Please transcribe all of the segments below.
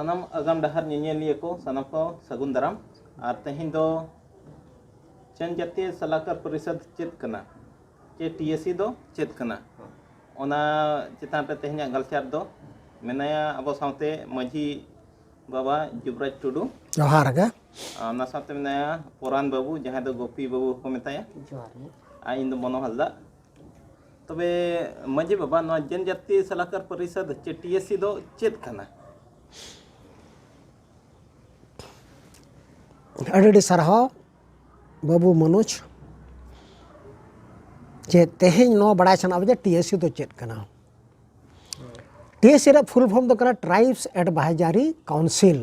Sanam agam dahar nyenyeliya ko sanam ko sagun daram ar tehin do जनजातीय सलाहकार परिषद चेत कना चे टीएससी दो चेत कना ओना चितान पे तेहन्या गलचार दो मेनाया अबो साउते माझी बाबा जुबराज टुडू जोहार गे ओना साउते मेनाया पुरान बाबू जहां दो गोपी बाबू को मेताया जोहार इन दो मनो हल्दा तबे माझी बाबा नो जनजातीय सलाहकार परिषद चे टीएससी दो चेत कना अडी सरहाव बाबू मनोज जे तेहें नो बड़ा चना बजे टीएससी तो चेक करना टीएससी रे फुल फॉर्म तो करा ट्राइब्स एडवाइजरी काउंसिल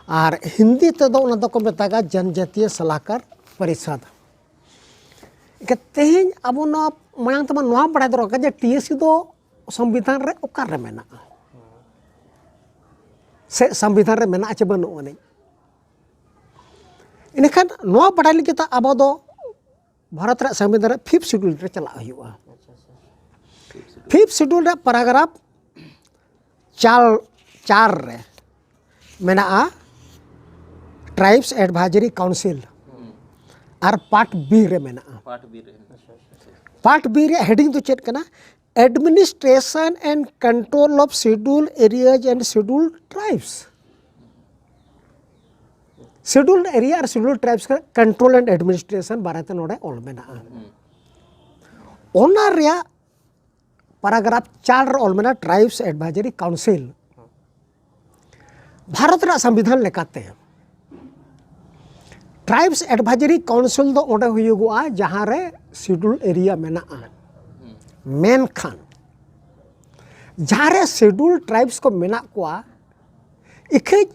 और हिंदी ते दो उन को मेतागा जनजातीय सलाहकार परिषद के तेहें अब नो मांग तमा नो बड़ा दरो के टीएससी दो संविधान रे ओकार रे मेना से संविधान रे मेना चे बनु अने इनखान नवा पढ़ाई लगे अब दो भारत रे संविधान रे 5th शेड्यूल रे चला हुआ 5th शेड्यूल रे पैराग्राफ 4 रे मेना ट्राइब्स एडवाइजरी काउंसिल और पार्ट बी रे मेना पार्ट बी रे हेडिंग तो चेक करना administration and control of schedule areas and schedule tribes scheduled area और शेड्यूल्ड ट्राइब्स का कंट्रोल एंड एडमिनिस्ट्रेशन बारे नोड़े ऑल मेना ओना रिया पैराग्राफ 4 ऑल मेना ट्राइब्स एडवाइजरी काउंसिल भारत रा संविधान लेकाते ट्राइब्स एडवाइजरी काउंसिल दो ओडे हुयुगुआ जहां रे शेड्यूल्ड एरिया मेना मेन खान जहां रे शेड्यूल्ड ट्राइब्स को मेना कोआ इखे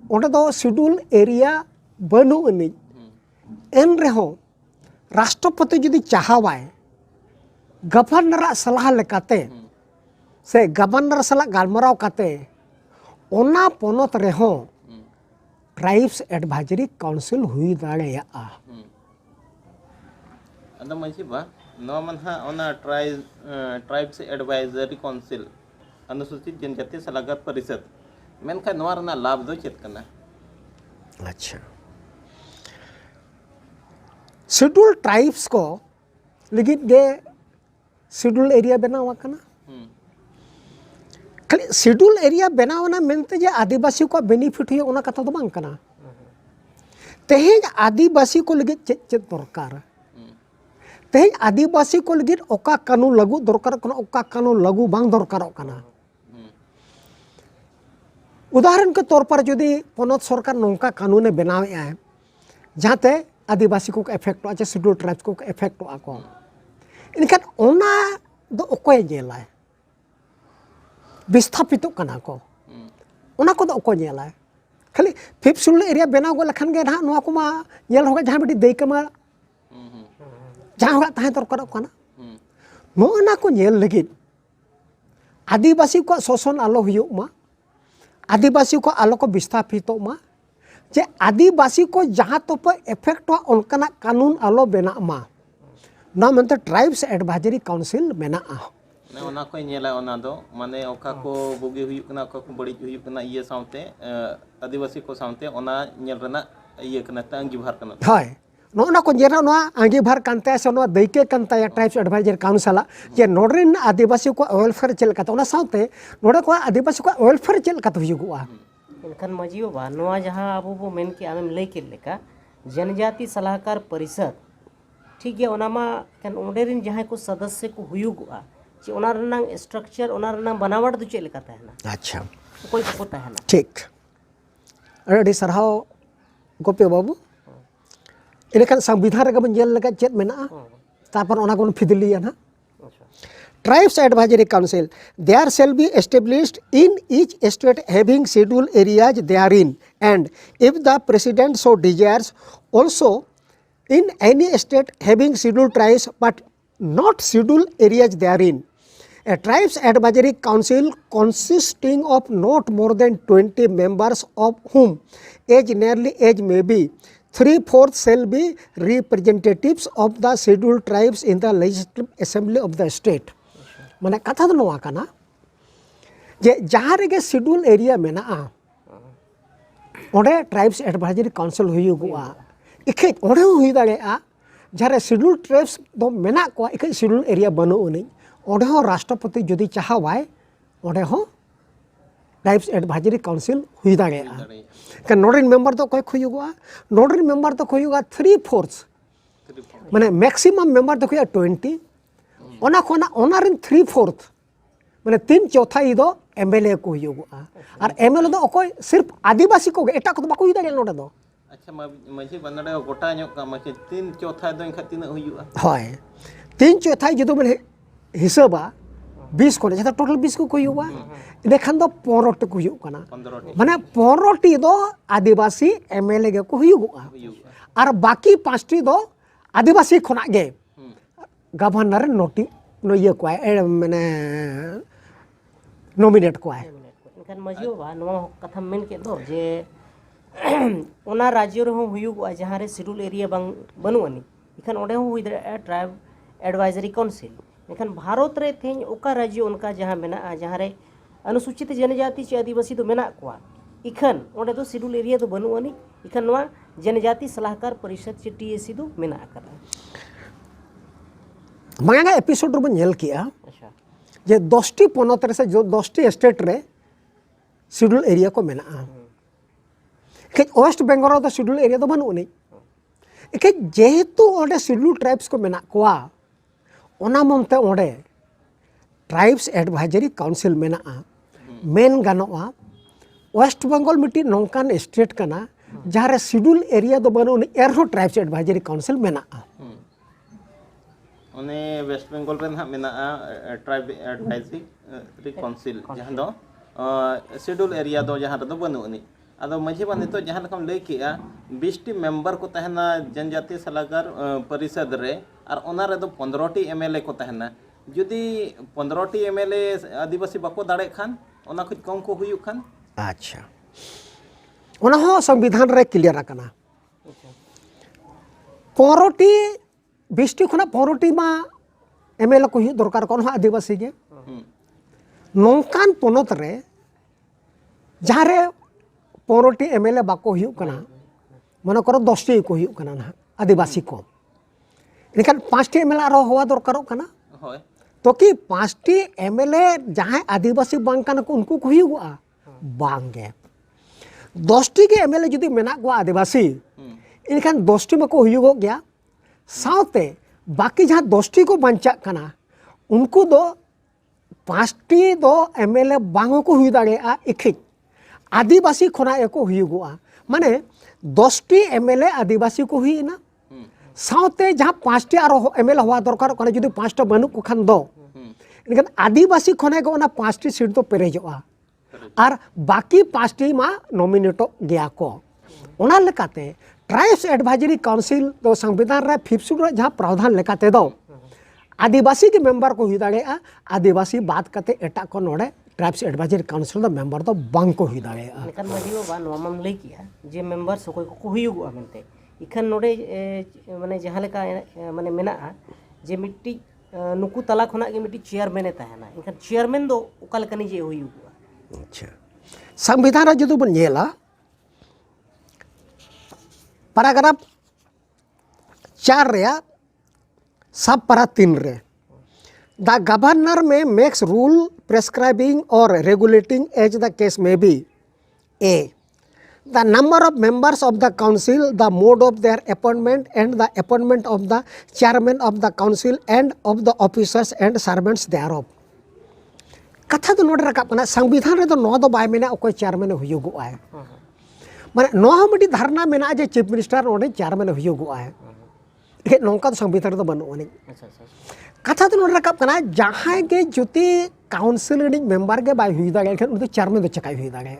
ओंडे दो शेड्यूल एरिया बनु अनी एन रेहो राष्ट्रपति जुदी चाहवाय गवर्नर सलाह लेकाते से गवर्नर सला गालमराव काते ओना पोनत रेहो ट्राइब्स एडवाइजरी काउंसिल हुई दाड़ेया अदा मजी बा नो मनहा ओना ट्राइब्स एडवाइजरी काउंसिल अनुसूचित जनजातीय सलाहकार परिषद मेनखा नवार ना लाभ दो चेत करना अच्छा शेड्यूल ट्राइब्स को लगित गे शेड्यूल एरिया बनावा कना खाली शेड्यूल एरिया बनावना मेनते जे आदिवासी को बेनिफिट हुई ओना कथा तो बांग कना तेहेज आदिवासी को लगित चेत चेत दरकार तेहेज आदिवासी को लगित ओका कानून लागू दरकार कना ओका कानून लागू बांग दरकार कना उदाहरण के तौर पर यदि पनत सरकार नौका कानून बनावे है जहां आदिवासी को इफेक्ट हो शेड्यूल ट्राइब्स को इफेक्ट हो इनखान ओना दो ओकोय जेलाय विस्थापित कना को ओना को दो ओको जेलाय खाली 5th शेड्यूल एरिया बनाव गो लखन गे ना नोआ को मा जेल होगा जहां बेटी देई कमा जहां होगा ताहे दरकार कना नोना को जेल लगी आदिवासी को शोषण आलो हुयो मा आदिवासी को आलो को विस्थापित मा जे आदिवासी को जहाँ तो पर इफेक्ट हुआ उनका कानून आलो बेना मा ना मनते ट्राइब्स एडवाइजरी काउंसिल मेना ने ओना को नेला ओना दो माने ओका को बुगी हुई कना ओका को बड़ी हुई कना ये साउते आदिवासी को साउते ओना नेल रना ये कना तांगी भार कना हाय नोना को जेरा नोआ आंगी भार कांते से नोआ दैके कांता या ट्राइब्स एडवाइजरी काउंसिल जे नोडरिन आदिवासी को वेलफेयर चल काता ओना साउते नोडे को आदिवासी को वेलफेयर चल काता हुयुगुआ इनखान मजियो बा नोआ जहां अबो बो मेन के आमेम लई के लेका जनजाति सलाहकार परिषद ठीक है ओनामा कन ओंडेरिन जहां को सदस्य को हुयुगुआ जे ओना रनांग स्ट्रक्चर ओना रनांग बनावट दु चल काता है ना अच्छा कोई पता है ना ठीक अरे सरहाव गोपे बाबू इनखान संविधान रे गबन जेल लगा चेत मेना तापर ओना कोन फिदलिया ना Tribes Advisory Council, there shall be established in each state having scheduled areas therein, and if the President so desires, also in any state having scheduled tribes but not scheduled areas therein. A Tribes Advisory Council consisting of not more than 20 members, of whom as nearly as may be 3/4 shall be representatives of the scheduled tribes in the Legislative Assembly of the state. माने कथा तो नोआ कना जे जहाँ रेगे schedule area मेना ओडे tribes advisory council हुयुगुआ इखे ओडे हुई दाड़ेआ जहाँ schedule tribes दो मेना को इखे शेड्यूल एरिया बनो उनी ओडे हो राष्ट्रपति जदि चाहवाय ओडे हो ट्राइब्स एडवाइजरी काउंसिल हुई दाड़ेआ के नोडिन मेंबर तो कोई हुयुगुआ नोडिन मेंबर तो हुयुगुआ 3/4 माने मैक्सिमम मेंबर तो हुआ 20 ओना खोना ओना रिन 3/4 माने 3/4 दो एमएलए को हुयुगुआ और एमएलए दो कोई सिर्फ आदिवासी को एटा को बाको हुई दाड़े नोडे दो अच्छा माझी बनडे गोटा ᱧᱚᱜ का माके 3/4 दो इनखा तिना हुयुआ होय 3/4 जदो बने हिसाबा 20 को जता टोटल 20 को हुयुगुआ देखन दो 15 टी को हुयुग कना 15 माने 15 टी दो आदिवासी एमएलए के को हुयुगुआ और बाकी 5 टी दो आदिवासी खोना गे गवर्नर नोटी नो ये को माने नॉमिनेट को है इनखान मजी बाबा नवा कथा मेन के दो जे ओना राज्य रे हुयुगुआ जहाँ रे शेड्यूल एरिया बांग बनु अनि इखान ओडे हुई दरे ट्राइब एडवाइजरी काउंसिल इखान भारत रे थेन ओका राज्य उनका जहाँ मेना जहाँ रे अनुसूचित जनजाति चे आदिवासी तो मेना कोआ इखान ओडे तो शेड्यूल एरिया तो बनु अनि इखान नवा जनजाति सलाहकार परिषद चे टीएसी तो मेना करा मांगा एपिसोड रो नेल किया अच्छा जे 10 टी पोनत रे से जो 10 टी स्टेट रे शेड्यूल एरिया को मेना के वेस्ट बेंगल तो शेड्यूल एरिया तो बनु नहीं के जेहेतु ओडे शेड्यूल ट्राइब्स को मेना कोआ ओना ममते ओडे ट्राइब्स एडवाइजरी काउंसिल मेना मेन गानोआ वेस्ट बेंगल मिट्टी नौकान स्टेट कना जहाँ रे शेड्यूल एरिया तो बनु नहीं एरहो ट्राइब्स एडवाइजरी काउंसिल मेना ओने वेस्ट बेंगल रे ना मेना ट्राइब एडवाइजरी काउंसिल जहाँ दो शेड्यूल एरिया दो जहाँ दो बनु नहीं अदो माझी बने तो जहाँ लकम लई किया 20 टी मेंबर को तहना जनजातीय सलाहकार परिषद रे और ओना रे दो 15 टी एमएलए को तहना जदि 15 टी एमएलए आदिवासी बाको दाड़े खान ओना कुछ कम को हुयु खान अच्छा ओना हो संविधान रे क्लियर आकना 15 टी 20 टी खुना 15 टी मा एमएलए को हुयु दरकार कोन हो आदिवासी के नौकान पोनत रे जहाँ रे 15 टी एमएलए बाको हुयु कना मन करो 10 टी को हुयु कना ना आदिवासी को इनखान 5 टी एमएलए आरो हुआ दरकारो कना होय तो कि 5 टी एमएलए जहाँ आदिवासी बांग कना को उनको को हुयुआ बांगे 10 टी के एमएलए जदि मेना को आदिवासी इनखान 10 टी मको हुयुगो गया साउते बाकी जहाँ 10 टी को बंचा कना उनको दो 5 टी दो एमएलए बांगो को हुई दाड़ेआ इखिक आदिवासी खोना एको हुयुगुआ माने 10 टी एमएलए आदिवासी को हुई ना साउते जहाँ 5 टी आरो एमएलए हुआ दरकार कोने जदि 5 टा बनु को खान दो इनखान आदिवासी खोना को ना 5 टी सीट तो पेरेजोआ और बाकी 5 टी मा नॉमिनेटो गया को ओना लेकाते ट्राइब्स एडवाइजरी काउंसिल तो संविधान रे 5th शेड्यूल जहाँ प्रावधान लेकाते दो आदिवासी के मेंबर को हुई दाड़ेआ आदिवासी बात करते एटा को नोडे tribes advisory council the member तो बांग को हुई दाड़ेआ इखान मजी बाबा नवा मम लई किया जे मेंबर सकोय को हुयुगुआ मेनते इखान नोडे माने जहाँ लेका माने मेना जे मिट्टी नुकु तला खोना के मिट्टी चेयरमैन ए तहना इखान चेयरमैन दो ओका लेकानी जे हुयुगुआ अच्छा संविधान रे जदो बन नेला पैराग्राफ 4 रे सब पारा 3 रे द गवर्नर में makes rule prescribing or regulating as the case may be a the number of members of the council the mode of their appointment and the appointment of the chairman of the council and of the officers and servants thereof कथा तो note रखा पना संविधान रे तो no दो bye मेना ओको chairman हुयुगु आए माने नो हमटी धारणा मेना जे चीफ मिनिस्टर ओडे चेयरमैन हुयुगु आए ए नोंका तो संविधान तो बनो अनि अच्छा अच्छा कथा तो नोट रखा पना जहां के जुती काउंसिल रे मेंबर के बाय हुई दागे खान उते चेयरमैन तो चकाई हुई दागे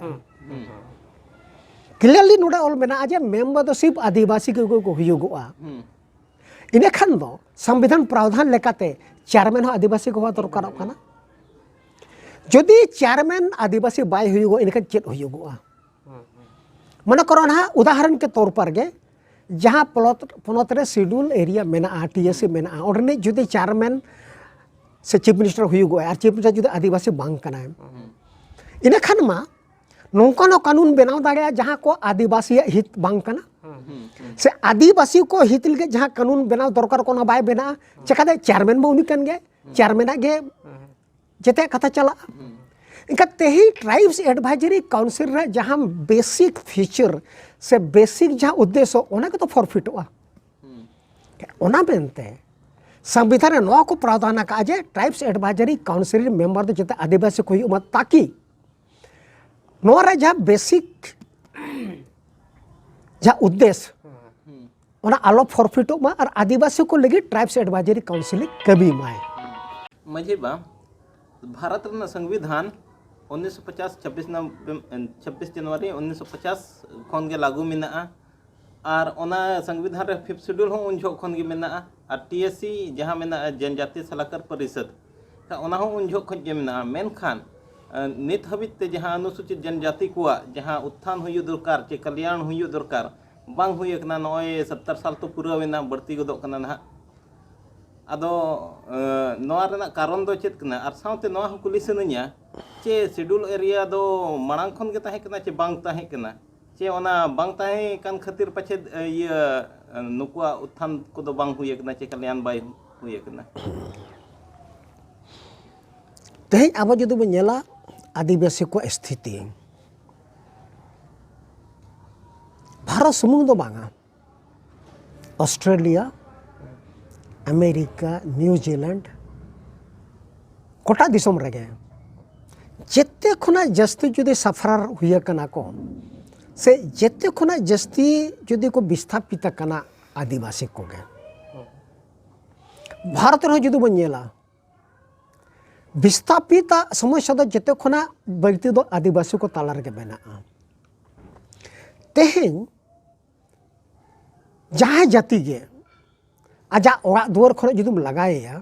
क्लियरली नोडे ऑल मेना आज मेंबर तो सिर्फ आदिवासी को हुयुगुआ इने खान दो संविधान प्रावधान लेकाते चेयरमैन हो आदिवासी को दरकार कना जदि चेयरमैन आदिवासी बाय हुयुगो इनका चेत हुयुगुआ मन करो ना उदाहरण के तौर पर गे जहाँ पोनत रे शेड्यूल एरिया मेना टीएससी मेना ओडने जुदि चेयरमैन से चीफ मिनिस्टर हुयुगो और चीफ मिनिस्टर जुदि आदिवासी बांग कना ina khan ma nongkano kanun benaw dare jaha ko adibasi hit bang kana se adibasi ko hit lge jaha kanun benaw dorkar kona bai bena chekade chairman ma uni kan ge chairman ge jete kata chala इनका तेही tribes advisory council रे जहां basic feature से basic जहां उद्देश्य ओना के तो फॉरफिट हुआ ओना बेनते संविधान रे नवा को प्रावधान का जे ट्राइब्स एडवाइजरी काउंसिल मेंबर दे जते आदिवासी को हुआ ताकि नवा रे जहां बेसिक जहां उद्देश्य ओना आलो फॉरफिट हुआ और आदिवासी को लगी ट्राइब्स एडवाइजरी काउंसिल कभी माए मजे बा भारत रत्न संविधान 1950 26 जनवरी 1950 खन के लागू मेना और ओना संविधान रे 5th शेड्यूल हो उन जो खन के मेना और टीएससी जहां मेना जनजाति सलाहकार परिषद ओना हो उन जो खन के मेना मेनखान नित हबित ते जहां अनुसूचित जनजाति को जहां उत्थान हुई दरकार चे कल्याण हुई दरकार बांग हुई एकना नय 70 साल तो पूरा वेना बढ़ती गदो कना ना आदो नवा रेना कारण दो चेत कना आर साउते नवा हो कुली सननिया चे शेड्यूल एरिया दो मांग खन के ताहे कना चे बांग ताहे कना चे ओना बांग ताहे कान खातिर पछे ये नुकुआ उत्थान को दो बांग हुई कना चे कल्याण बाय हुई कना तेहे अब जदि बन नेला आदिवासी को स्थिति भारत समूह दो बांगा ऑस्ट्रेलिया अमेरिका न्यूजीलैंड कोटा दिसम रगे जेते खुना जस्ती जुदि सफरार हुए कना को से जेते खुना जस्ती जुदि को विस्थापित कना आदिवासी को गे भारत रे जुदि बन नेला विस्थापित समस्या दो जेते खुना बलती दो आदिवासी को ताला रगे बेना तेहेन जहां जाति गे आजा ओरा दुआर खरे जुदुम लगाया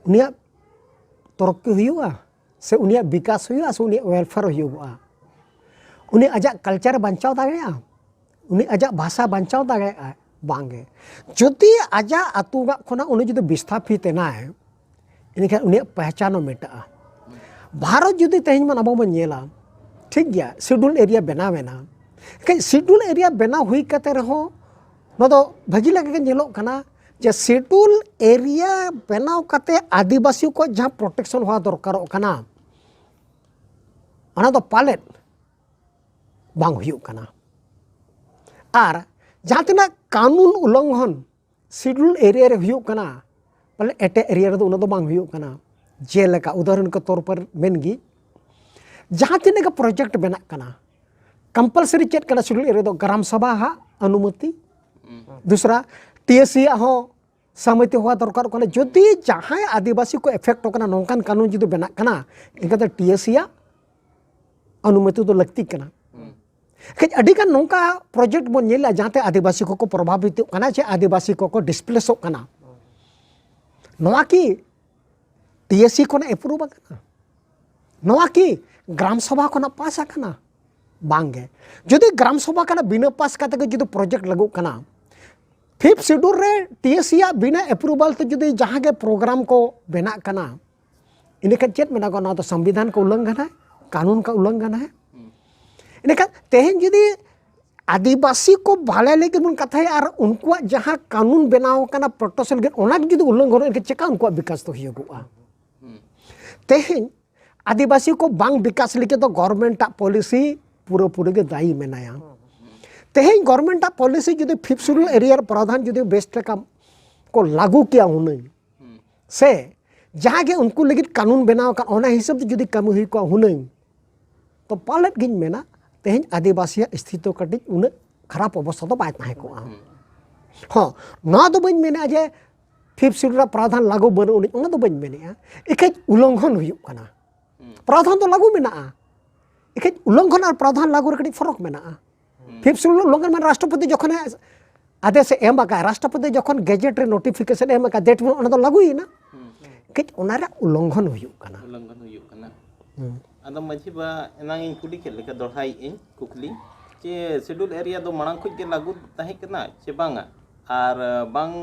उनिया तरक्की हुआ से उनिया विकास हुआ से उनिया वेलफेयर हुआ उनी आजा कल्चर बचाव दागेया उनी आजा भाषा बचाव दागेया बांगे जुदी आजा आतुगा खना उनी जुदी विस्थापित नाय इनखान उनिया पहचान मेटा भारत जुदी तेहन मन अब बन नेला ठीक गया शेड्यूल एरिया बनावेना के शेड्यूल एरिया बना हुई कते रहो नदो भागी लगे नेलो कना जे शेड्यूल एरिया बनाव कते आदिवासी को जहां प्रोटेक्शन हुआ दरकार कना अना दो पालेट बांग हुई कना आर जहां तना कानून उल्लंघन शेड्यूल एरिया रे हुई कना पले एटे एरिया रे दो उना दो बांग हुई कना जेलका उदाहरण के तौर पर मेनगी जहां तना का प्रोजेक्ट बना कना कंपलसरी चेक कना शेड्यूल एरिया दो ग्राम सभा हा अनुमति दूसरा टीएससी हो सहमति हुआ दरकार कना जदि जहां आदिवासी को इफेक्ट होकना नौकान कानून जुदि बना कना इनका टीएससी अनुमति तो लगती कना कई अडिका नौका प्रोजेक्ट बन नेला जहां आदिवासी को प्रभावित कना चे आदिवासी को डिस्प्लेस कना नवा की टीएससी को एप्रूव कना नवा की ग्राम सभा को पास कना बांगे जदि ग्राम सभा कना बिना पास करते जुदि प्रोजेक्ट लगू कना 5th शेड्यूल रे टीएससी बिना एप्रूवल तो जुदि जहां के प्रोग्राम को बना कना इनका चेत मेना को ना तो संविधान का उल्लंघन है कानून का उल्लंघन है इनका तेहन जुदि आदिवासी को भाले लेकिन उन कथा और उनको जहां कानून बनाव कना प्रोटेक्शन के ओना जुदि उल्लंघन इनके चेका उनको विकास तो हुआ तेहन आदिवासी को बांग विकास लेके तो गवर्नमेंट पॉलिसी पूरा पूरे के दायी मेनाया तेहन गवर्नमेंट पॉलिसी जुदि 5th शेड्यूल एरिया प्रावधान जुदि बेस्ट का को लागू किया हुनई से जहां के उनको लगे कानून बनाव का ओना हिसाब से जुदि कमी हुई को हुनई तो पालत गिन मेना तेहन आदिवासी स्थिति कटी उन खराब अवस्था तो बाय ताहे को हां ना तो बन मेना जे 5th शेड्यूल प्रावधान लागू बनो उन तो बन मेना एके उल्लंघन हुई कना प्रावधान तो लागू मेना एके उल्लंघन और प्रावधान लागू रे कटी फरक मेना 5th शेड्यूल उल्लंघन में राष्ट्रपति जखन आदेश एम का राष्ट्रपति जखन गैजेट रे नोटिफिकेशन एम का डेट में तो लागू ही ना के ओनारे उल्लंघन हुई कना आदम मजी बा एनांग इन कुली के लेका दोहाई इन कुकली जे शेड्यूल एरिया दो मांग खुज के लागू ताहे कना चे बांगा आर बांग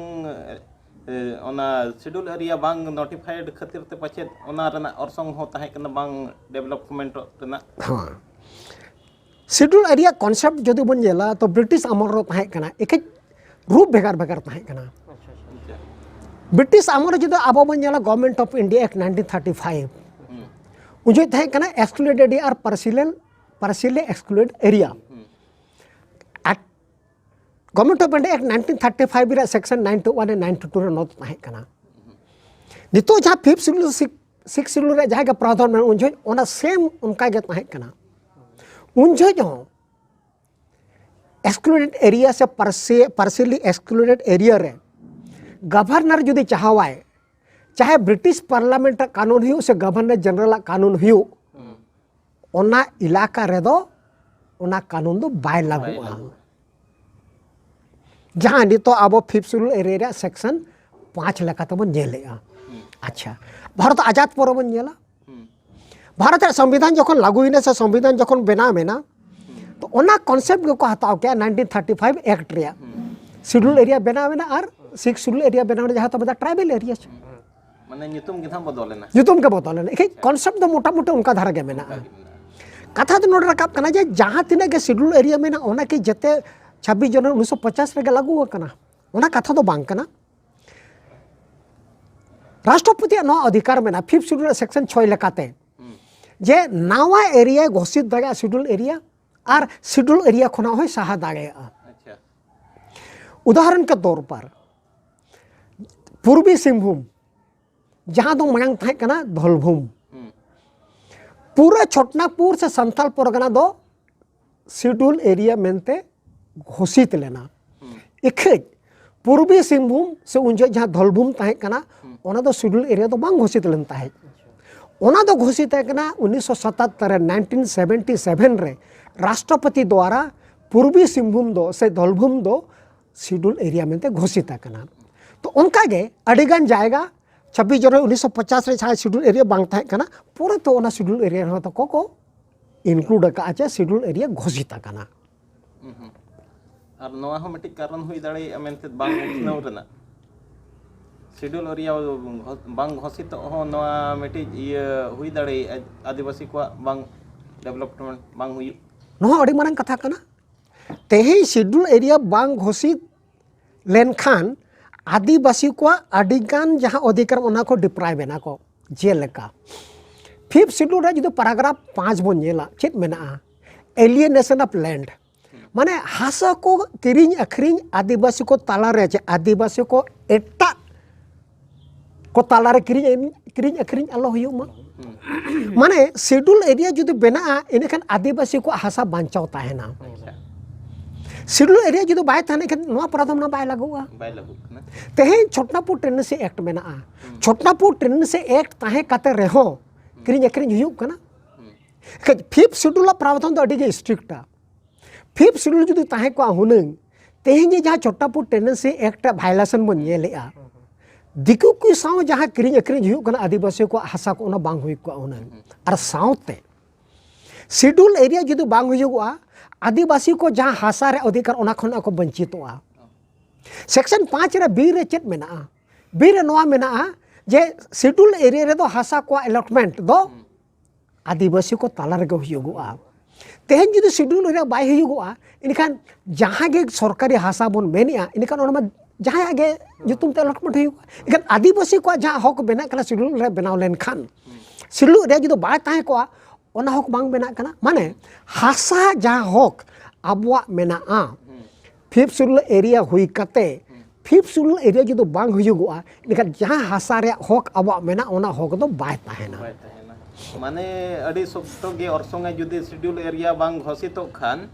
ओना शेड्यूल एरिया बांग नोटिफाइड खातिर ते पछे ओना रना ऑर्सोंग हो ताहे कना बांग डेवलपमेंट रना हाँ शेड्यूल एरिया कॉन्सेप्ट जो बन जेला तो ब्रिटिश अमल रो ताहे कना एक रूप भेगार भेगार ताहे कना ब्रिटिश अमल जो अब बन जेला गवर्नमेंट ऑफ इंडिया एक्ट 1935 उजे ताहे कना एक्सक्लूडेड एरिया और partially excluded area government of India act 1935 रे सेक्शन 91 एंड 92 रे नोट ताहे कना नितो जहां 5th शेड्यूल 6th शेड्यूल रे जहां के प्रावधान में उन जो ओना सेम उनका के ताहे कना उन जो एक्सक्लूडेड एरिया से पार्शियली एक्सक्लूडेड एरिया रे गवर्नर जुदी चाहवाए चाहे ब्रिटिश पार्लियामेंट कानून हो से गवर्नर जनरल कानून हो ओना इलाका रे दो ओना कानून दो बाय लागू जहाँ नितो अब 5th शेड्यूल एरिया सेक्शन 5 लेका तबन जेलेगा अच्छा भारत आजाद पर बन जेला भारत संविधान जखन लागू होने से संविधान जखन बना में ना तो ओना कॉन्सेप्ट को हताव के 1935 एक्ट रे शेड्यूल एरिया बना में ना और 6th शेड्यूल एरिया बना जहाँ तो बता ट्राइबल एरिया माने नितुम के बदलेना नितुम के बदलेना एक कॉन्सेप्ट तो मोटा मोटा उनका धारा के में ना कथा तो नोट रकाब करना जे जहाँ तीन के शेड्यूल एरिया में ना ओना के जते 26 जनवरी 1950 रे लागू करना ओना कथा तो बांग करना राष्ट्रपति नो अधिकार में ना 5th शेड्यूल सेक्शन 6 लेकाते जे नावा एरिया घोषित दागे शेड्यूल एरिया और शेड्यूल एरिया खुना हो सहा दागे अच्छा उदाहरण के तौर पर पूर्वी सिंहभूम जहाँ दो मांग था कना धौलभूम पूरा छोटनागपुर से संथाल परगना दो शेड्यूल एरिया मेनते घोषित लेना एक पूर्वी सिंहभूम से उन जहाँ धौलभूम था कना ओना दो शेड्यूल एरिया तो बांग घोषित लेनता है ओना दो घोषित है कना 1977 1977 रे राष्ट्रपति द्वारा पूर्वी सिंहभूम दो से धौलभूम दो शेड्यूल एरिया मेनते घोषित है कना तो उनका गे अडिगन जाएगा 26 जनवरी 1950 रे शेड्यूल एरिया बांग था कना पूरे तो ओना शेड्यूल एरिया हो तो को इनक्लूड का आचे शेड्यूल एरिया घोषित है कना और नवा हो मिट्टी कारण हुई दाड़े अमेंते बांग उठनव रना शेड्यूल एरिया बांग घोषित हो नवा मिट्टी ये हुई दाड़े आदिवासी को बांग डेवलपमेंट बांग हुई नवा अड़ी मारंग कथा कना तेहे शेड्यूल एरिया बांग घोषित लेनखान आदिवासी को अडिगान जहाँ अधिकार ओना को डिप्राइव एना को जेलेका 5th शेड्यूल रे जो पैराग्राफ 5 बन जेला चेत मेना एलियनेशन ऑफ लैंड माने हासा को किरिंग अखरिंग आदिवासी को ताला रे आदिवासी को एटा को ताला रे किरिंग अखरिंग अलो हुयो माने शेड्यूल एरिया जो बना इनखान आदिवासी को हासा बांचाव ताहेना शेड्यूल एरिया जो बाय थाने खान नवा प्रावधान ना बाय लागुआ तेहे छोटनागपुर टेनेंसी एक्ट मेना छोटनागपुर टेनेंसी एक्ट ताहे काते रेहो किरिंग अखरिंग हुयो कना 5th शेड्यूल प्रावधान तो अडी स्ट्रिक्ट 5th शेड्यूल जो ताहे को हुनंग तेहे जहाँ छोटनागपुर टेनेंसी एक्ट वायलेशन बन जेलेआ दिकु की साव जहाँ किरिंग अखरिंग हुयो कना आदिवासी को हासा को ओना बांग हुई को हुनंग और सावते शेड्यूल एरिया जो बांग हुयोगआ आदिवासी को जहाँ हासा रे अधिकार ओना खन को वंचितोआ सेक्शन 5 रे बी रे चेत मेना बी रे नवा मेना जे शेड्यूल एरिया रे दो हासा को अलॉटमेंट दो आदिवासी को ताला रे हुयोगआ तेहन जो शेड्यूल एरिया बाय हुयोगआ इनखान जहाँ गे सरकारी हासा बन मेनिया इनखान ओना जहाँ आगे जुतुम ते अलॉटमेंट हुयोगआ इनखान आदिवासी को जहाँ हक बेना कना शेड्यूल रे बनाव लेन खान शेड्यूल एरिया जो बाय ताहे को ओना हक बांग बेना कना माने हासा जहाँ हक आबुआ मेना 5th शेड्यूल एरिया हुई कते 5th शेड्यूल एरिया जो बांग हुयुगआ इनखान जहाँ हासा रे हक आबुआ मेना ओना हक दो बाय ताहेना माने अड़ी सख्तो गे ऑर्सोंगे जुदी शेड्यूल एरिया बांग घोषित खान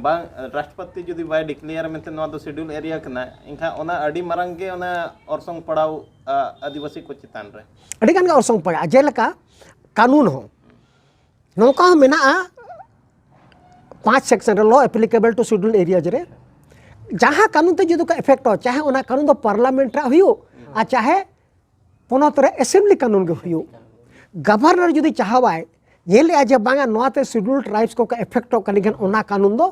बांग राष्ट्रपति जुदी बाय डिक्लेयर मेंते नवा दो शेड्यूल एरिया कना इनखा ओना अड़ी मारंग गे ओना ऑर्सोंग पड़ाव आदिवासी को चितान रे अड़ी गान ऑर्सोंग पड़ा जेलका कानून हो नौका मेना 5 सेक्शन रे law applicable to schedule area रे जहाँ कानून ते जो इफेक्ट हो चाहे ओना कानून दो पार्लियामेंट रे हुयो आ चाहे पोनत रे असेंबली कानून के हुयो गवर्नर जुदी चाहवाय येले आज बांगा नोते शेड्यूल ट्राइब्स को इफेक्ट हो कनिगन ओना कानून दो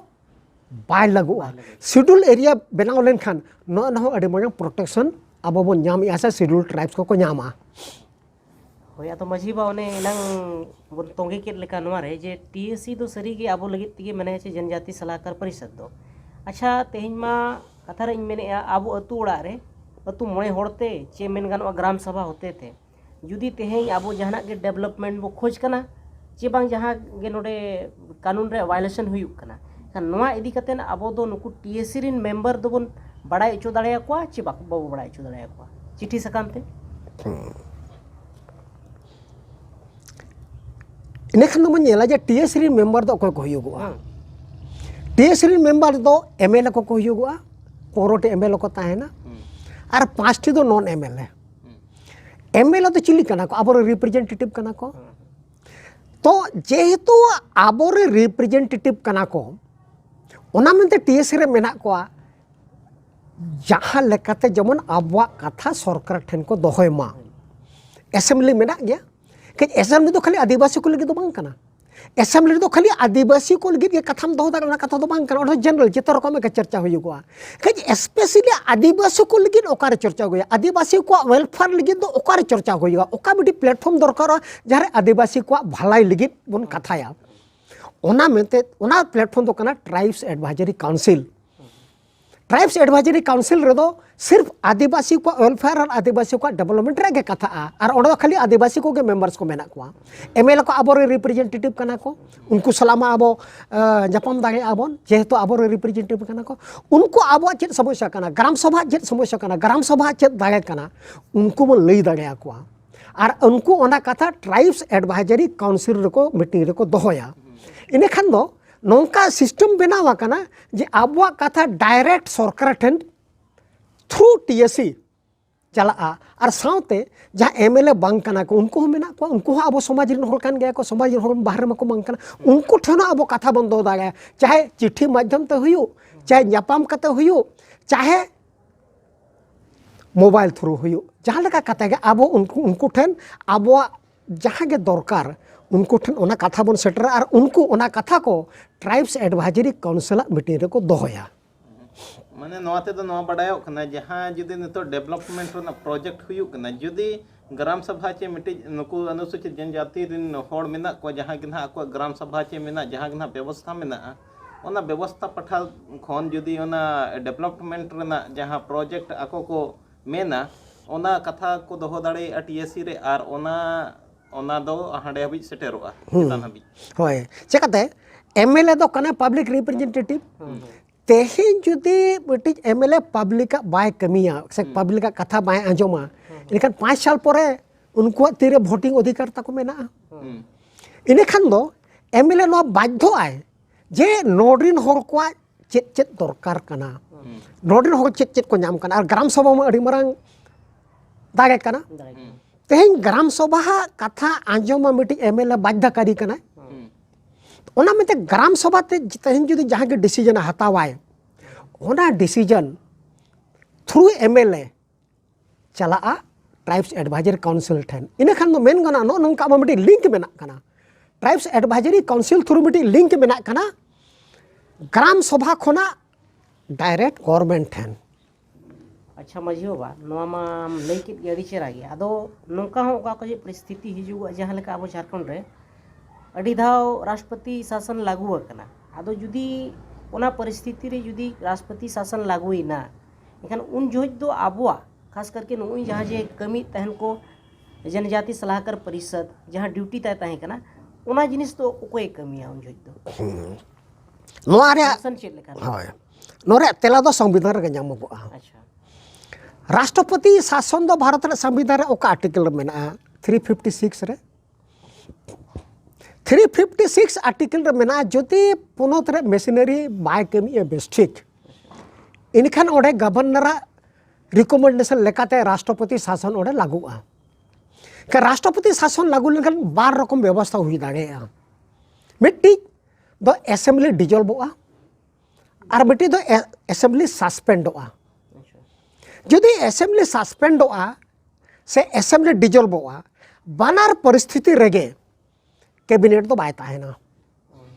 बाय लागुआ शेड्यूल एरिया बनाव लेन खान नो अड़ी मोया protection abo bon nyam ya sa schedule tribes ko nyama होया तो मजी बा ओने इलांग बोन तोंगे के लेका नोआ रे जे टीएससी दो सरी के आबो लगित तिगे मने छे जनजाति सलाहकार परिषद दो अच्छा तेहिं मा कथा रे मेने आबो अतु ओड़ा रे अतु मोणे होड़ते चे मेन गानो ग्राम सभा होते थे जुदी तेहिं आबो जहाना के डेवलपमेंट बो खोज कना चे बांग जहां गे नोडे कानून रे वायलेशन हुयुक कना खान नोआ इदी कतेन आबो दो नुकु टीएससी रिन मेंबर दो बोन बड़ाई अचो दाड़ेया कोआ चे बाबो बड़ाई अचो दाड़ेया कोआ चिट्ठी सकाम ते इनेखान दो मन नेला जे टीएससी रिन मेंबर दो अकोय को हुयुगुआ टीएससी रिन मेंबर दो एमएलए को हुयुगुआ 15 एमएलए को ताहेना और 5 दो नॉन एमएलए एमएलए तो चिली कना को आबो रिप्रेजेंटेटिव कना को तो जेहेतु आबो रिप्रेजेंटेटिव कना को ओना मेनते टीएससी रे मेना को जहां लेकाते जमन आबवा कथा सरकार ठेन को दोहय मा असेंबली मेना गया कि असेंबली तो खाली आदिवासी को लगे तो बांग कना असेंबली तो खाली आदिवासी को लगे के कथाम दोह दाड़ा कथा तो बांग कना जनरल जेतो रकम के चर्चा हुयुगुआ कि स्पेशली आदिवासी को लगे ओकार चर्चा होया आदिवासी को वेलफेयर लगे तो ओकार चर्चा होया ओका बिटी प्लेटफॉर्म दरकार जहां आदिवासी को भलाई लगे बन कथाया ओना मेते ओना प्लेटफॉर्म तो कना tribes advisory council tribes advisory council रे दो सिर्फ आदिवासी को वेलफेयर और आदिवासी को डेवलपमेंट रे कथा और ओडो खाली आदिवासी को के मेंबर्स को मेना को एमएलए को आबो रिप्रेजेंटेटिव कना को उनको सलामा आबो जापाम दागे आबोन जेहेतु आबो रिप्रेजेंटेटिव कना को उनको आबो चेत समस्या कना ग्राम सभा चेत समस्या कना ग्राम सभा चेत दागे कना उनको बो लई दागे को और उनको ओना कथा ट्राइब्स एडवाइजरी काउंसिल रे को मीटिंग रे को दोहया इने खान दो नौका सिस्टम बनावा कना जे आबवा कथा डायरेक्ट सरकार ठेन थ्रू टीएससी चला और साउते जहाँ एमएलए बांग कना को उनको मेना को उनको अब समाज रिन होल कान गया को समाज रिन होल बाहर में को बांग कना उनको ठेन अब कथा बन दो दागे चाहे चिट्ठी माध्यम ते हुयु चाहे न्यापाम कते हुयु चाहे मोबाइल थ्रू हुयु जहाँ लेका कते गे अब उनको ठेन अब जहाँ गे दरकार उनको ठेन ओना कथा बन सेटर और उनको ओना कथा को ट्राइब्स एडवाइजरी काउंसिल मीटिंग रे को दोहया माने नोआते तो नोआ बड़ायो कना जहां जुदी नितो डेवलपमेंट रना प्रोजेक्ट हुयुक कना जुदी ग्राम सभा चे मिटी नुकु अनुसूचित जनजाति रिन होड़ मेना को जहां गिना को ग्राम सभा चे मेना जहां गिना व्यवस्था मेना ओना व्यवस्था पठा खोन जुदी ओना डेवलपमेंट रना जहां प्रोजेक्ट आको को मेना ओना कथा को दोहो दाड़े टीएससी रे आर ओना दो हांडे हबी सेटेरोआ चितान हबी होय चेकाते एमएलए दो कना पब्लिक रिप्रेजेंटेटिव तेहिं जुदी मिटी एमएलए पब्लिक बाय कमिया से पब्लिक कथा बाय आंजोमा इनखान 5 साल परे उनको तीरे वोटिंग अधिकार ताको मेना इनखान दो एमएलए नो बाध्य आय जे नोडिन होर को चेत चेत दरकार कना नोडिन होर चेत चेत को नाम कना और ग्राम सभा में अड़ी मरंग दागे कना तेहिं ग्राम सभा कथा आंजोमा मिटी एमएलए बाध्यकारी कना ओना में ग्राम सभा ते तेहिं जुदी जहाँ के डिसीजन हतावाय ओना डिसीजन थ्रू एमएलए चला ट्राइब्स एडवाइजरी काउंसिल ठेन इने खान दो मेन गना नो नोंका मिटी लिंक मेना कना ट्राइब्स एडवाइजरी काउंसिल थ्रू मिटी लिंक मेना कना ग्राम सभा खोना डायरेक्ट गवर्नमेंट ठेन अच्छा मजियो बा नोआ मा लई के गड़ी चेरा गया आदो नोका हो का जे परिस्थिति हिजुआ जहां लेका अब झारखंड रे अड़ी धाव राष्ट्रपति शासन लागू करना आदो जुदी ओना परिस्थिति रे जुदी राष्ट्रपति शासन लागू ना इखान उन जोज दो आबुआ खास करके नुई जहाँ जे कमी तहन को जनजाति सलाहकार परिषद जहाँ ड्यूटी तय तहे कना ओना जिनिस तो कोई कमी उन जोज दो नोआ रे शासन चेत लेका होय नोरे तेला दो संविधान रे ᱧᱟᱢᱚᱜᱼᱟ अच्छा राष्ट्रपति शासन दो भारत रे संविधान रे ओका आर्टिकल मेना 356 रे 356 आर्टिकल रे मेना जदि पोनोत रे मशीनरी बाय कमी बेस ठीक इनखान ओडे गवर्नर रिकमेंडेशन लेकाते राष्ट्रपति शासन ओडे लागूआ के राष्ट्रपति शासन लागू लेखन बार रकम व्यवस्था हुई दाड़ेया मिट्टी दो असेंबली डिजॉल्वोआ और मिट्टी दो असेंबली सस्पेंडोआ जदि असेंबली सस्पेंडोआ से असेंबली डिजॉल्वोआ बानार परिस्थिति रेगे कैबिनेट तो बाय ताहेना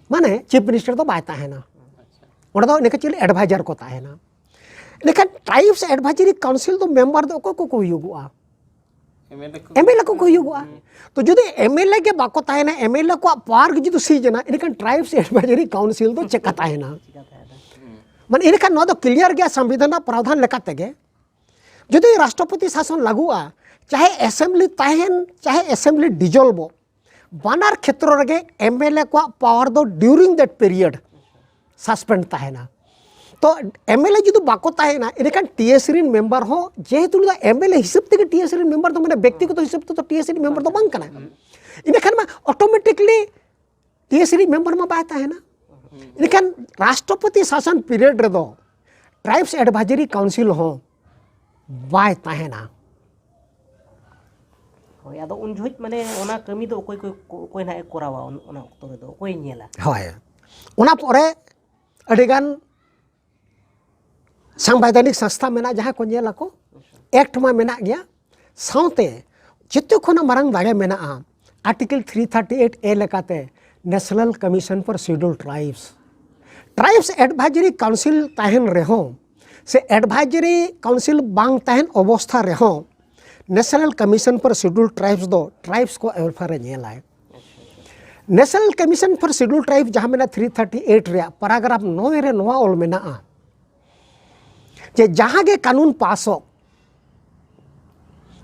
माने चीफ मिनिस्टर तो बाय ताहेना ओडा दो नेके चिल एडवाइजर को ताहेना इनखान ट्राइब्स एडवाइजरी काउंसिल तो मेंबर दो को हुयुगुआ एमएलए को हुयुगुआ तो जुदी एमएलए के बाको ताहेना एमएलए को पावर जुदी सीजना इनखान ट्राइब्स एडवाइजरी काउंसिल तो चेक ताहेना मन इनखान नो तो क्लियर गया संविधान प्रावधान लेकाते गे जुदी राष्ट्रपति शासन लागुआ चाहे असेंबली ताहेन चाहे असेंबली डिजोल्व बानार क्षेत्र रे एमएलए को पावर दो ड्यूरिंग दैट पीरियड सस्पेंड ताहेना तो एमएलए जुदी बाको ताहेना इनखान टीएससी रिन मेंबर हो जेहेतु एमएलए हिसाब ते टीएससी रिन मेंबर तो माने व्यक्तिगत हिसाब तो टीएससी रिन मेंबर तो बांग कना इनखान मा ऑटोमेटिकली टीएससी रिन मेंबर मा बाय ताहेना इनखान राष्ट्रपति शासन पीरियड रे दो ट्राइब्स एडवाइजरी काउंसिल हो बाय ताहेना होय आदो उन जोहित माने ओना कमी दो कोई ना कोरावा ओना अक्तो रे दो कोई नेला होय ओना परे अडिगान संवैधानिक संस्था मेना जहाँ को नेला को एक्ट में मेना गया साउते जितो खना मारंग दागे मेना आर्टिकल 338 ए लेकाते national commission for scheduled tribes advisory council ताहेन रेहो से एडवाइजरी काउंसिल बांग ताहेन अवस्था रेहो national commission for scheduled tribes दो ट्राइब्स को वेलफेयर नेलाय national commission for scheduled tribes जहाँ मेना 338 रे पैराग्राफ 9 रे नोआ ऑल मेना जे जहाँ के कानून पास हो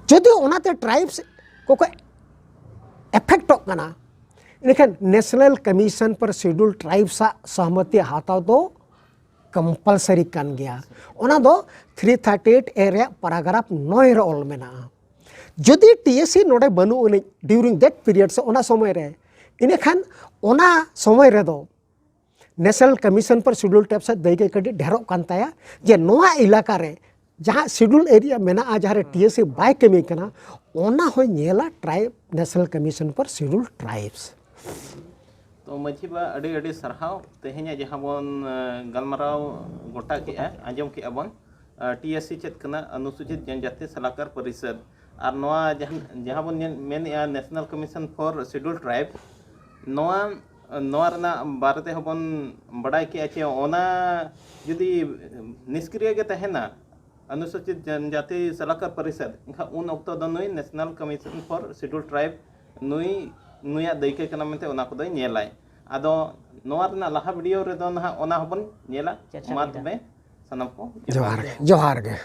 जदि ओनाते ट्राइब्स को एफेक्ट होना इनखान national commission for scheduled tribes सहमति हाथाव दो कंपलसरी कान गया ओना दो 338 ए रे पैराग्राफ 9 रे ऑल मेना जदि टीएससी नोडे बनु ड्यूरिंग दैट पीरियड से ओना समय रे इनखान ओना समय रे दो national commission for scheduled tribes दैके कटी ढेरों कान ताया जे नोआ इलाका रे जहाँ शेड्यूल एरिया मेना जहाँ टीएससी बाय कमी कना ओना हो नेला tribe national commission for scheduled tribes तो मजी बा अड़ी अड़ी सरहाव तेहेኛ जहाँ बन गलमाराव गोटा के आंजम के बन टीएससी चेत कना अनुसूचित जनजाति सलाहकार परिषद और नोआ जहाँ बन main national commission for scheduled tribe नोआ नोआ रना बारते हबन बड़ाई के चे ओना जुदी निष्क्रिय के तहेना अनुसूचित जनजाति सलाहकार परिषद इनखा उन अक्तो दो नुई national commission for scheduled tribe नुई नुया दैके कना मेते ओना को दो नेलाय आदो नोआ रना लाहा वीडियो रे दो ना ओना हबन नेला मा तबे सनम को जोहार गे